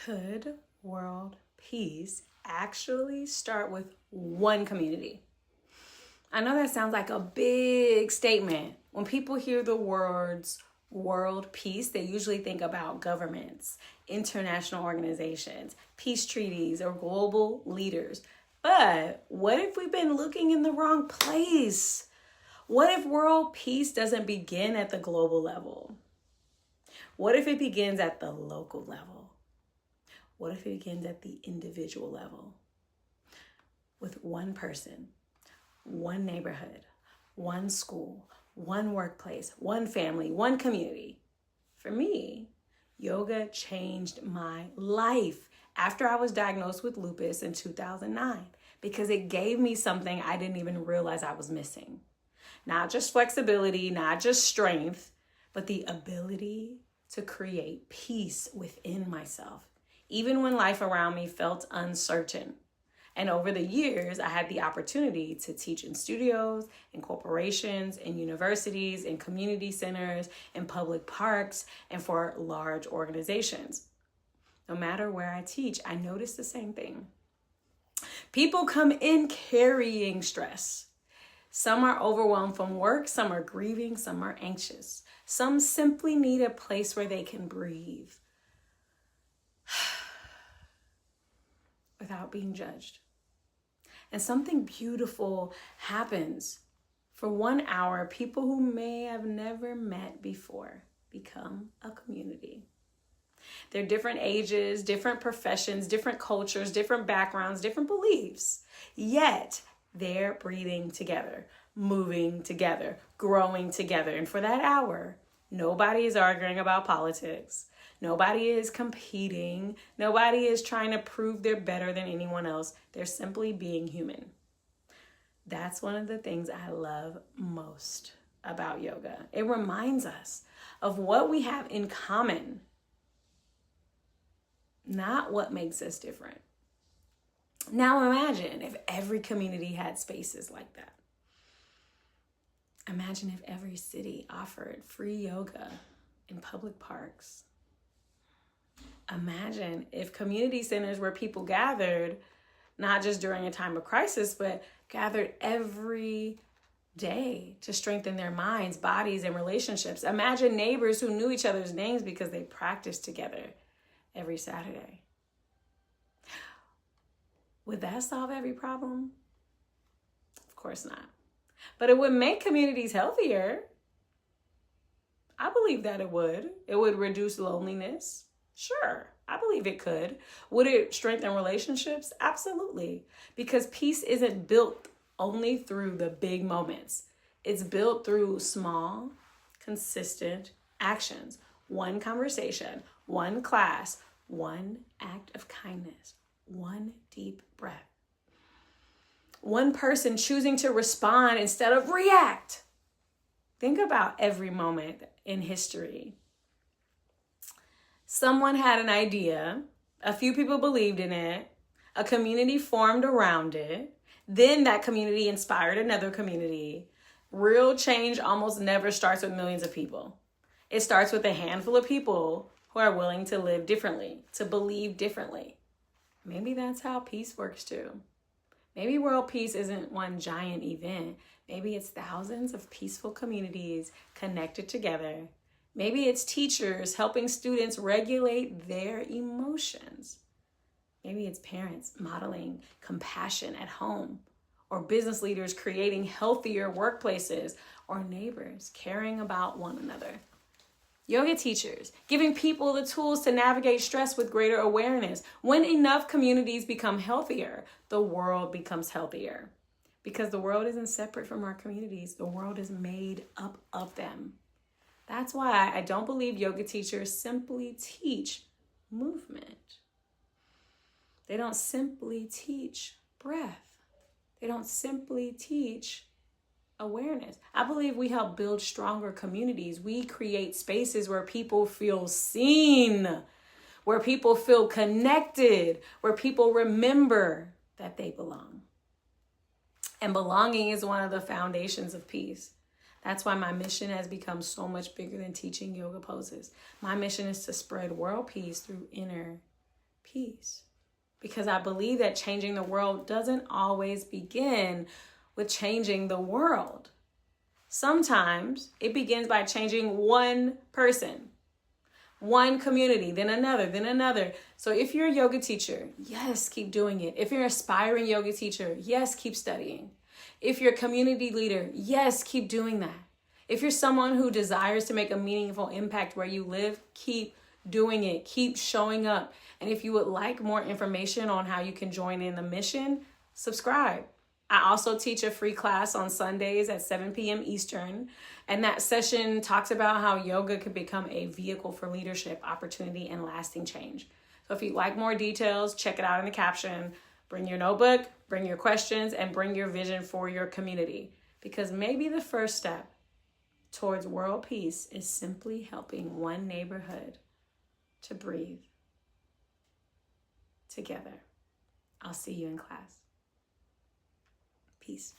Could world peace actually start with one community? I know that sounds like a big statement. When people hear the words world peace, they usually think about governments, international organizations, peace treaties, or global leaders. But what if we've been looking in the wrong place? What if world peace doesn't begin at the global level? What if it begins at the local level? What if it begins at the individual level? With one person, one neighborhood, one school, one workplace, one family, one community. For me, yoga changed my life after I was diagnosed with lupus in 2009 because it gave me something I didn't even realize I was missing. Not just flexibility, not just strength, but the ability to create peace within myself, even when life around me felt uncertain. And over the years, I had the opportunity to teach in studios, in corporations, in universities, in community centers, in public parks, and for large organizations. No matter where I teach, I notice the same thing. People come in carrying stress. Some are overwhelmed from work, some are grieving, some are anxious. Some simply need a place where they can breathe without being judged. And something beautiful happens. For 1 hour, people who may have never met before become a community. They're different ages, different professions, different cultures, different backgrounds, different beliefs. Yet, they're breathing together, moving together, growing together. And for that hour, nobody is arguing about politics. Nobody is competing. Nobody is trying to prove they're better than anyone else. They're simply being human. That's one of the things I love most about yoga. It reminds us of what we have in common, not what makes us different. Now imagine if every community had spaces like that. Imagine if every city offered free yoga in public parks. Imagine if community centers where people gathered, not just during a time of crisis, but gathered every day to strengthen their minds, bodies, and relationships. Imagine neighbors who knew each other's names because they practiced together every Saturday. Would that solve every problem? Of course not. But it would make communities healthier. I believe that it would. It would reduce loneliness. Sure, I believe it could. Would it strengthen relationships? Absolutely. Because peace isn't built only through the big moments. It's built through small, consistent actions. One conversation, one class, one act of kindness, one deep breath. One person choosing to respond instead of react. Think about every moment in history. Someone had an idea, a few people believed in it, a community formed around it, then that community inspired another community. Real change almost never starts with millions of people. It starts with a handful of people who are willing to live differently, to believe differently. Maybe that's how peace works too. Maybe world peace isn't one giant event. Maybe it's thousands of peaceful communities connected together. Maybe it's teachers helping students regulate their emotions. Maybe it's parents modeling compassion at home, or business leaders creating healthier workplaces, or neighbors caring about one another. Yoga teachers giving people the tools to navigate stress with greater awareness. When enough communities become healthier, the world becomes healthier. Because the world isn't separate from our communities. The world is made up of them. That's why I don't believe yoga teachers simply teach movement. They don't simply teach breath. They don't simply teach awareness. I believe we help build stronger communities. We create spaces where people feel seen, where people feel connected, where people remember that they belong. And belonging is one of the foundations of peace. That's why my mission has become so much bigger than teaching yoga poses. My mission is to spread world peace through inner peace. Because I believe that changing the world doesn't always begin with changing the world. Sometimes it begins by changing one person, one community, then another, then another. So if you're a yoga teacher, yes, keep doing it. If you're an aspiring yoga teacher, yes, keep studying. If you're a community leader, yes, keep doing that. If you're someone who desires to make a meaningful impact where you live, keep doing it. Keep showing up. And if you would like more information on how you can join in the mission, subscribe. I also teach a free class on Sundays at 7 p.m. Eastern. And that session talks about how yoga could become a vehicle for leadership, opportunity, and lasting change. So if you'd like more details, check it out in the caption. Bring your notebook, bring your questions, and bring your vision for your community. Because maybe the first step towards world peace is simply helping one neighborhood to breathe together. I'll see you in class. Peace.